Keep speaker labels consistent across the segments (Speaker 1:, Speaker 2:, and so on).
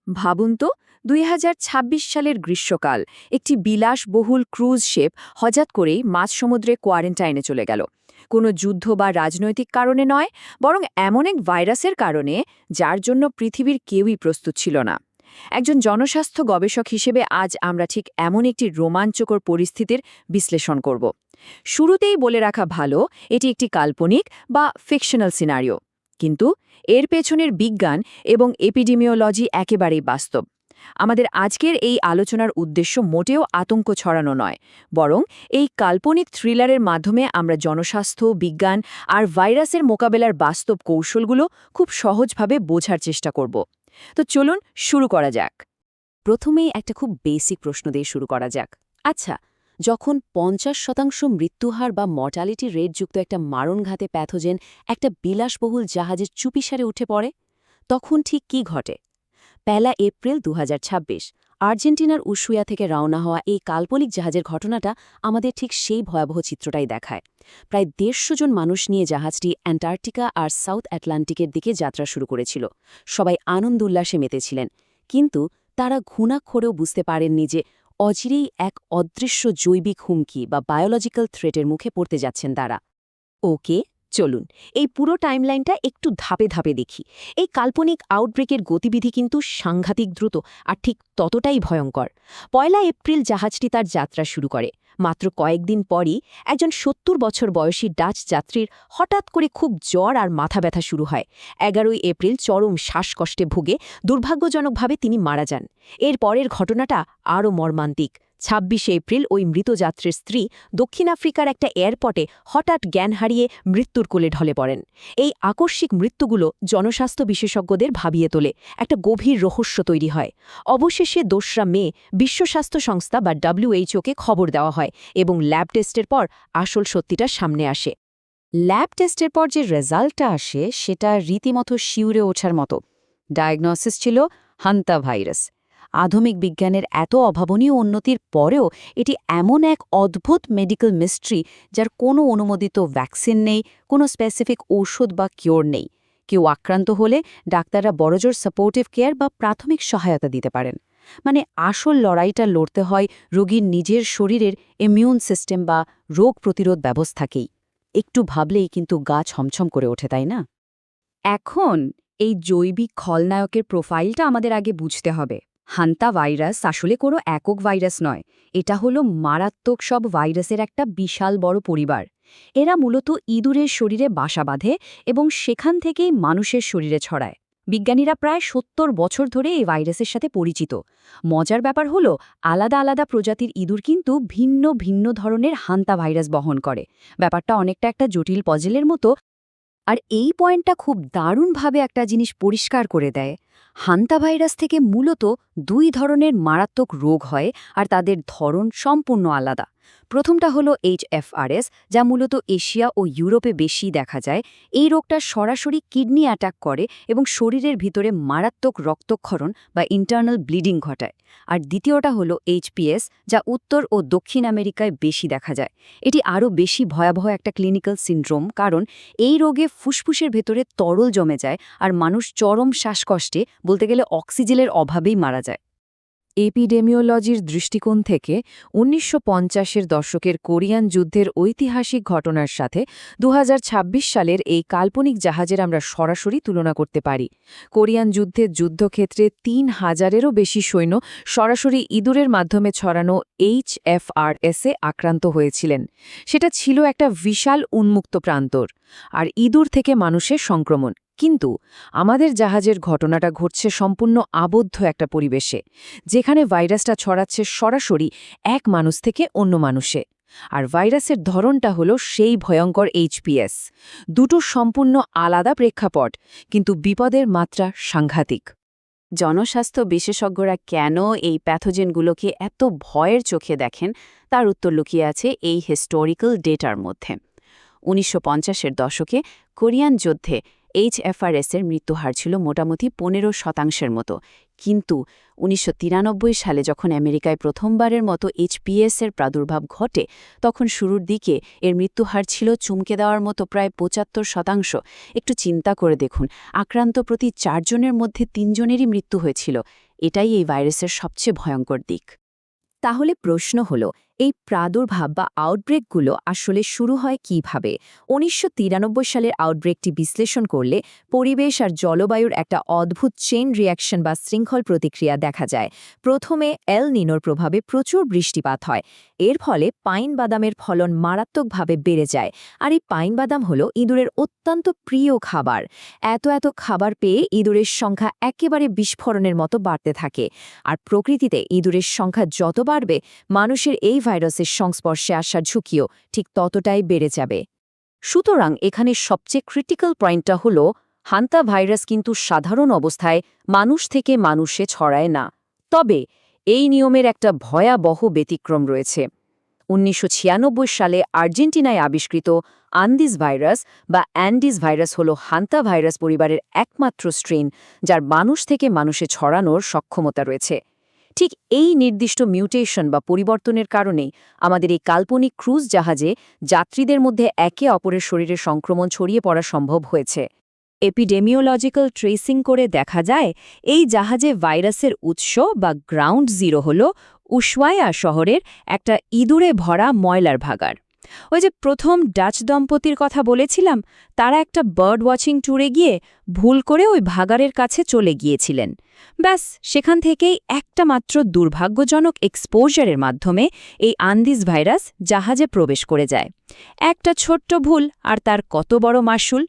Speaker 1: ভাবুন তো ২০২৬ সালের গ্রীষ্মকাল একটি বিলাসবহুল ক্রুজ শেপ হঠাৎ করেই মাঝ সমুদ্রে কোয়ারেন্টাইনে চলে গেল। কোনো যুদ্ধ বা রাজনৈতিক কারণে নয়, বরং এমন এক ভাইরাসের কারণে যার জন্য পৃথিবীর কেউই প্রস্তুত ছিল না। একজন জনস্বাস্থ্য গবেষক হিসেবে আজ আমরা ঠিক এমন একটি রোমাঞ্চকর পরিস্থিতির বিশ্লেষণ করব। শুরুতেই বলে রাখা ভালো, এটি একটি কাল্পনিক বা ফিকশনাল সিনারিও, কিন্তু এর পেছনের বিজ্ঞান এবং এপিডেমিওলজি একেবারেই বাস্তব। আমাদের আজকের এই আলোচনার উদ্দেশ্য মোটেও আতঙ্ক ছড়ানো নয়, বরং এই কাল্পনিক থ্রিলারের মাধ্যমে আমরা জনস্বাস্থ্য, বিজ্ঞান আর ভাইরাসের মোকাবেলার বাস্তব কৌশলগুলো খুব সহজভাবে বোঝার চেষ্টা করব। তো চলুন শুরু করা যাক। প্রথমেই একটা খুব বেসিক প্রশ্ন দিয়ে শুরু করা যাক। আচ্ছা, যখন ৫০% মৃত্যুহার বা মর্টালিটি রেটযুক্ত একটা মারণঘাতে প্যাথোজেন একটা বিলাসবহুল জাহাজের চুপিসারে উঠে পড়ে, তখন ঠিক কি ঘটে? ১ এপ্রিল ২০২৬ আর্জেন্টিনার উশুয়া থেকে রওনা হওয়া এই কাল্পনিক জাহাজের ঘটনাটা আমাদের ঠিক সেই ভয়াবহ চিত্রটাই দেখায়। প্রায় ১৫০ জন মানুষ নিয়ে জাহাজটি অ্যান্টার্কটিকা আর সাউথ আটলান্টিকের দিকে যাত্রা শুরু করেছিল। সবাই আনন্দ উল্লাসে মেতেছিলেন, কিন্তু তারা ঘুণাক্ষরেও বুঝতে পারেননি যে অচিরেই এক অদৃশ্য জৈবিক হুমকি বা বায়োলজিক্যাল থ্রেটের মুখে পড়তে যাচ্ছেন তারা। ওকে, চলুন এই পুরো টাইমলাইনটা একটু ধাপে ধাপে দেখি। এই কাল্পনিক আউটব্রেকের গতিবিধি কিন্তু সাংঘাতিক দ্রুত আর ঠিক ততটাই ভয়ঙ্কর। ১ এপ্রিল জাহাজটি তার যাত্রা শুরু করে। মাত্র কয়েকদিন পরই একজন ৭০ বছর বয়সী ডাচ যাত্রীর হঠাৎ করে খুব জ্বর আর মাথা ব্যথা শুরু হয়। ১১ এপ্রিল চরম শ্বাসকষ্টে ভুগে দুর্ভাগ্যজনকভাবে তিনি মারা যান। এর পরের ঘটনাটা আরও মর্মান্তিক। ২৬ এপ্রিল ওই মৃত যাত্রীর স্ত্রী দক্ষিণ আফ্রিকার একটা এয়ারপোর্টে হঠাৎ জ্ঞান হারিয়ে মৃত্যুর কোলে ঢলে পড়েন। এই আকস্মিক মৃত্যুগুলো জনস্বাস্থ্য বিশেষজ্ঞদের ভাবিয়ে তোলে, একটা গভীর রহস্য তৈরি হয়। অবশেষে ২রা মে বিশ্ব স্বাস্থ্য সংস্থা বা WHO-কে খবর দেওয়া হয় এবং ল্যাব টেস্টের পর আসল সত্যিটা সামনে আসে। ল্যাব টেস্টের পর যে রেজাল্টটা আসে সেটা রীতিমতো শিউরে ওঠার মতো। ডায়াগনোসিস ছিল হান্তা ভাইরাস। আধুনিক বিজ্ঞানের এত অভাবনীয় উন্নতির পরেও এটি এমন এক অদ্ভুত মেডিকেল মিস্ট্রি যার কোনো অনুমোদিত ভ্যাকসিন নেই, কোনো স্পেসিফিক ঔষধ বা কিওর নেই। কেউ আক্রান্ত হলে ডাক্তাররা বড়জোর সাপোর্টিভ কেয়ার বা প্রাথমিক সহায়তা দিতে পারেন। মানে আসল লড়াইটা লড়তে হয় রোগীর নিজের শরীরের ইমিউন সিস্টেম বা রোগ প্রতিরোধ ব্যবস্থাকেই। একটু ভাবলেই কিন্তু গা ছমছম করে ওঠে, তাই না? এখন এই জৈবিক খলনায়কের প্রোফাইলটা আমাদের আগে বুঝতে হবে। হান্তা ভাইরাস আসলে কোনো একক ভাইরাস নয়, এটা হলো মারাত্মক সব ভাইরাসের একটা বিশাল বড় পরিবার। এরা মূলত ইঁদুরের শরীরে বাসা বাঁধে এবং সেখান থেকেই মানুষের শরীরে ছড়ায়। বিজ্ঞানীরা প্রায় ৭০ বছর ধরে এই ভাইরাসের সাথে পরিচিত। মজার ব্যাপার হলো, আলাদা আলাদা প্রজাতির ইঁদুর কিন্তু ভিন্ন ভিন্ন ধরনের হান্তা ভাইরাস বহন করে। ব্যাপারটা অনেকটা একটা জটিল পজলের মতো। আর এই পয়েন্টটা খুব দারুণভাবে একটা জিনিস পরিষ্কার করে দেয়। হান্তা ভাইরাস থেকে মূলত ২ ধরনের মারাত্মক রোগ হয়, আর তাদের ধরন সম্পূর্ণ আলাদা। প্রথমটা হলো HFRS, যা মূলত এশিয়া ও ইউরোপে বেশি দেখা যায়। এই রোগটা সরাসরি কিডনি অ্যাটাক করে এবং শরীরের ভিতরে মারাত্মক রক্তক্ষরণ বা ইন্টারনাল ব্লিডিং ঘটায়। আর দ্বিতীয়টা হলো HPS, যা উত্তর ও দক্ষিণ আমেরিকায় বেশি দেখা যায়। এটি আরও বেশি ভয়াবহ একটা ক্লিনিক্যাল সিনড্রোম, কারণ এই রোগে ফুসফুসের ভেতরে তরল জমে যায় আর মানুষ চরম শ্বাসকষ্টে, বলতে গেলে অক্সিজেনের অভাবেই মারা যায়। এপিডেমিওলজির দৃষ্টিকোণ থেকে ১৯৫০-এর দশকের কোরিয়ান যুদ্ধের ঐতিহাসিক ঘটনার সাথে ২০২৬ সালের এই কাল্পনিক জাহাজের আমরা সরাসরি তুলনা করতে পারি। কোরিয়ান যুদ্ধের যুদ্ধক্ষেত্রে ৩,০০০-এরও বেশি সৈন্য সরাসরি ইঁদুরের মাধ্যমে ছড়ানো HFRS-এ আক্রান্ত হয়েছিলেন। সেটা ছিল একটা বিশাল উন্মুক্ত প্রান্তর, আর ইঁদুর থেকে মানুষের সংক্রমণ। কিন্তু আমাদের জাহাজের ঘটনাটা ঘটছে সম্পূর্ণ আবদ্ধ একটা পরিবেশে, যেখানে ভাইরাসটা ছড়াচ্ছে সরাসরি এক মানুষ থেকে অন্য মানুষে। আর ভাইরাসের ধরনটা হলো সেই ভয়ঙ্কর HPS। দুটো সম্পূর্ণ আলাদা প্রেক্ষাপট, কিন্তু বিপদের মাত্রা সাংঘাতিক। জনস্বাস্থ্য বিশেষজ্ঞরা কেন এই প্যাথোজেনগুলোকে এত ভয়ের চোখে দেখেন, তার উত্তর লুকিয়ে আছে এই হিস্টোরিক্যাল ডেটার মধ্যে। ১৯৫০-এর দশকে কোরিয়ান যুদ্ধে HFRS-এর মৃত্যুহার ছিল মোটামুটি ১৫% মতো, কিন্তু ১৯৯৩ সালে যখন আমেরিকায় প্রথমবারের মতো HPS-এর প্রাদুর্ভাব ঘটে, তখন শুরুর দিকে এর মৃত্যুহার ছিল চমকে দেওয়ার মতো প্রায় ৭৫%। একটু চিন্তা করে দেখুন, আক্রান্ত প্রতি ৪ জনের মধ্যে ৩ জনেরই মৃত্যু হয়েছিল। এটাই এই ভাইরাসের সবচেয়ে ভয়ঙ্কর দিক। তাহলে প্রশ্ন হলো, এই প্রাদুর্ভাব বা আউটব্রেকগুলো আসলে শুরু হয় কিভাবে? ১৯৯৩ সালের আউটব্রেকটি বিশ্লেষণ করলে পরিবেশ আর জলবায়ুর একটা অদ্ভুত চেইন রিয়াকশন বা শৃঙ্খল প্রতিক্রিয়া দেখা যায়। প্রথমে এল নিনোর প্রভাবে প্রচুর বৃষ্টিপাত হয়। এর ফলে পাইন বাদামের ফলন মারাত্মকভাবে বেড়ে যায়। আর এই পাইন বাদাম হলো ইঁদুরের অত্যন্ত প্রিয় খাবার। এত খাবার পেয়ে ইঁদুরের সংখ্যা একেবারে বিস্ফোরণের মতো বাড়তে থাকে। আর প্রকৃতিতে ইঁদুরের সংখ্যা যত বাড়বে, মানুষের এই ভাইরাসের সংস্পর্শে আসার ঝুঁকিও ঠিক ততটাই বেড়ে যাবে। সুতরাং এখানে সবচেয়ে ক্রিটিক্যাল পয়েন্টটা হল, হান্তা ভাইরাস কিন্তু সাধারণ অবস্থায় মানুষ থেকে মানুষে ছড়ায় না। তবে এই নিয়মের একটা ভয়াবহ ব্যতিক্রম রয়েছে। ১৯৯৬ সালে আর্জেন্টিনায় আবিষ্কৃত আন্দিজ ভাইরাস বা অ্যান্ডিজ ভাইরাস হল হান্তা ভাইরাস পরিবারের একমাত্র স্ট্রেন, যার মানুষ থেকে মানুষে ছড়ানোর সক্ষমতা রয়েছে। ঠিক এই নির্দিষ্ট মিউটেশন বা পরিবর্তনের কারণেই আমাদের এই কাল্পনিক ক্রুজ জাহাজে যাত্রীদের মধ্যে একে অপরের শরীরে সংক্রমণ ছড়িয়ে পড়া সম্ভব হয়েছে। এপিডেমিওলজিক্যাল ট্রেসিং করে দেখা যায়, এই জাহাজে ভাইরাসের উৎস বা গ্রাউন্ড জিরো হল উশুয়ায়া শহরের একটা ইঁদুরে ভরা ময়লার ভাগাড়। ওই যে প্রথম ডাচ দম্পতির কথা বলেছিলাম, তারা একটা বার্ড ওয়াচিং ট্যুরে গিয়ে ভুল করে ওই ভাগাড়ের কাছে চলে গিয়েছিলেন। ব্যাস, সেখান থেকেই একটা মাত্র দুর্ভাগ্যজনক এক্সপোজারের মাধ্যমে এই আন্দিজ ভাইরাস জাহাজে প্রবেশ করে যায়। একটা ছোট্ট ভুল, আর তার কত বড় মাশুল!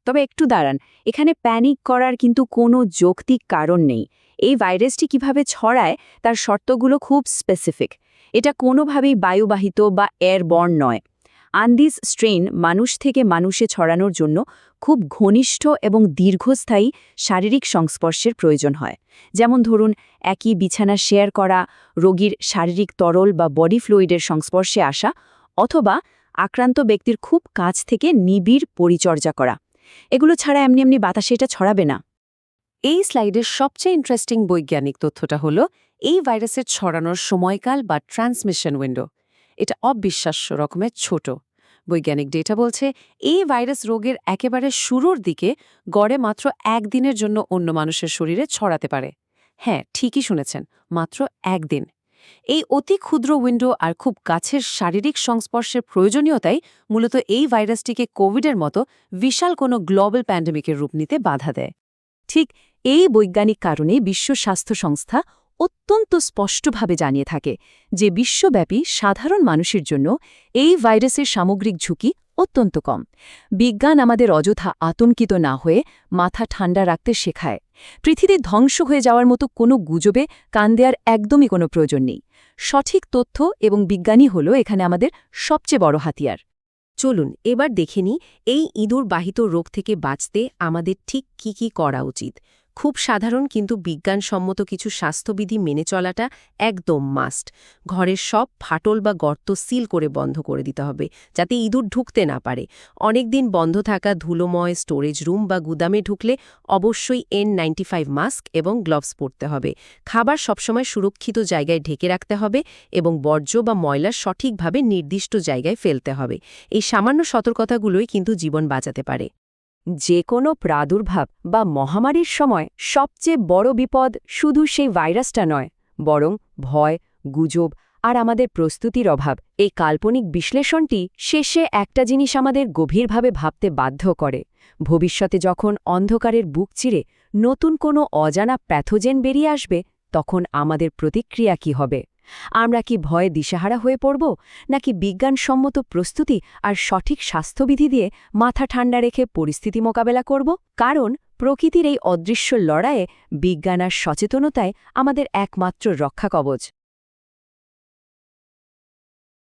Speaker 1: তবে একটু দাঁড়ান, এখানে প্যানিক করার কিন্তু কোনো যৌক্তিক কারণ নেই। এই ভাইরাসটি কিভাবে ছড়ায় তার শর্তগুলো খুব স্পেসিফিক। এটা কোনোভাবেই বায়ুবাহিত বা এয়ারবর্ন নয়। আন্দিজ স্ট্রেন মানুষ থেকে মানুষে ছড়ানোর জন্য খুব ঘনিষ্ঠ এবং দীর্ঘস্থায়ী শারীরিক সংস্পর্শের প্রয়োজন হয়। যেমন ধরুন, একই বিছানা শেয়ার করা, রোগীর শারীরিক তরল বা বডি ফ্লুইডের সংস্পর্শে আসা, অথবা আক্রান্ত ব্যক্তির খুব কাছ থেকে নিবিড় পরিচর্যা করা। এগুলো ছাড়া এমনি বাতাসে এটা ছড়াবে না। এই স্লাইডের সবচেয়ে ইন্টারেস্টিং বৈজ্ঞানিক তথ্যটা হলো এই ভাইরাসের ছড়ানোর সময়কাল বা ট্রান্সমিশন উইন্ডো। এটা অবিশ্বাস্য রকমের ছোট। বৈজ্ঞানিক ডেটা বলছে, এই ভাইরাস রোগের একেবারে শুরুর দিকে গড়ে মাত্র একদিনের জন্য অন্য মানুষের শরীরে ছড়াতে পারে। হ্যাঁ, ঠিকই শুনেছেন, মাত্র একদিন। এই অতি ক্ষুদ্র উইন্ডো আর খুব কাছের শারীরিক সংস্পর্শের প্রয়োজনীয়তাই মূলত এই ভাইরাসটিকে কোভিডের মতো বিশাল কোনো গ্লোবাল প্যান্ডেমিকের রূপ নিতে বাধা দেয়। ঠিক এই বৈজ্ঞানিক কারণে বিশ্ব স্বাস্থ্য সংস্থা অত্যন্ত স্পষ্টভাবে জানিয়ে থাকে যে বিশ্বব্যাপী সাধারণ মানুষের জন্য এই ভাইরাসের সামগ্রিক ঝুঁকি অত্যন্ত কম। বিজ্ঞান আমাদের অযথা আতঙ্কিত না হয়ে মাথা ঠান্ডা রাখতে শেখায়। পৃথিবী ধ্বংস হয়ে যাওয়ার মতো কোনো গুজবে কান দেওয়ার একদমই কোনো প্রয়োজন নেই। সঠিক তথ্য এবং বিজ্ঞানই হল এখানে আমাদের সবচেয়ে বড় হাতিয়ার। চলুন এবার দেখে নিই, এই ইঁদুর বাহিত রোগ থেকে বাঁচতে আমাদের ঠিক কি করা উচিত। খুব সাধারণ কিন্তু বিজ্ঞানসম্মত কিছু স্বাস্থ্যবিধি মেনে চলাটা একদম মাস্ট। ঘরের সব ফাটল বা গর্ত সিল করে বন্ধ করে দিতে হবে, যাতে ইঁদুর ঢুকতে না পারে। অনেকদিন বন্ধ থাকা ধুলোময় স্টোরেজ রুম বা গুদামে ঢুকলে অবশ্যই N95 মাস্ক এবং গ্লোভস পরতে হবে। খাবার সবসময় সুরক্ষিত জায়গায় ঢেকে রাখতে হবে এবং বর্জ্য বা ময়লা সঠিকভাবে নির্দিষ্ট জায়গায় ফেলতে হবে। এই সামান্য সতর্কতাগুলোই কিন্তু জীবন বাঁচাতে পারে। যে কোনো প্রাদুর্ভাব বা মহামারীর সময় সবচেয়ে বড় বিপদ শুধু সেই ভাইরাসটা নয়, বরং ভয়, গুজব আর আমাদের প্রস্তুতির অভাব। এই কাল্পনিক বিশ্লেষণটি শেষে একটা জিনিস আমাদের গভীরভাবে ভাবতে বাধ্য করে। ভবিষ্যতে যখন অন্ধকারের বুক চিরে নতুন কোনো অজানা প্যাথোজেন বেরিয়ে আসবে, তখন আমাদের প্রতিক্রিয়া কী হবে? আমরা কি ভয়ে দিশেহারা হয়ে পড়ব, নাকি বিজ্ঞানসম্মত প্রস্তুতি আর সঠিক স্বাস্থ্যবিধি দিয়ে মাথা ঠান্ডা রেখে পরিস্থিতি মোকাবেলা করব? কারণ প্রকৃতির এই অদৃশ্য লড়াইয়ে বিজ্ঞান আর সচেতনতায় আমাদের একমাত্র রক্ষা কবচ।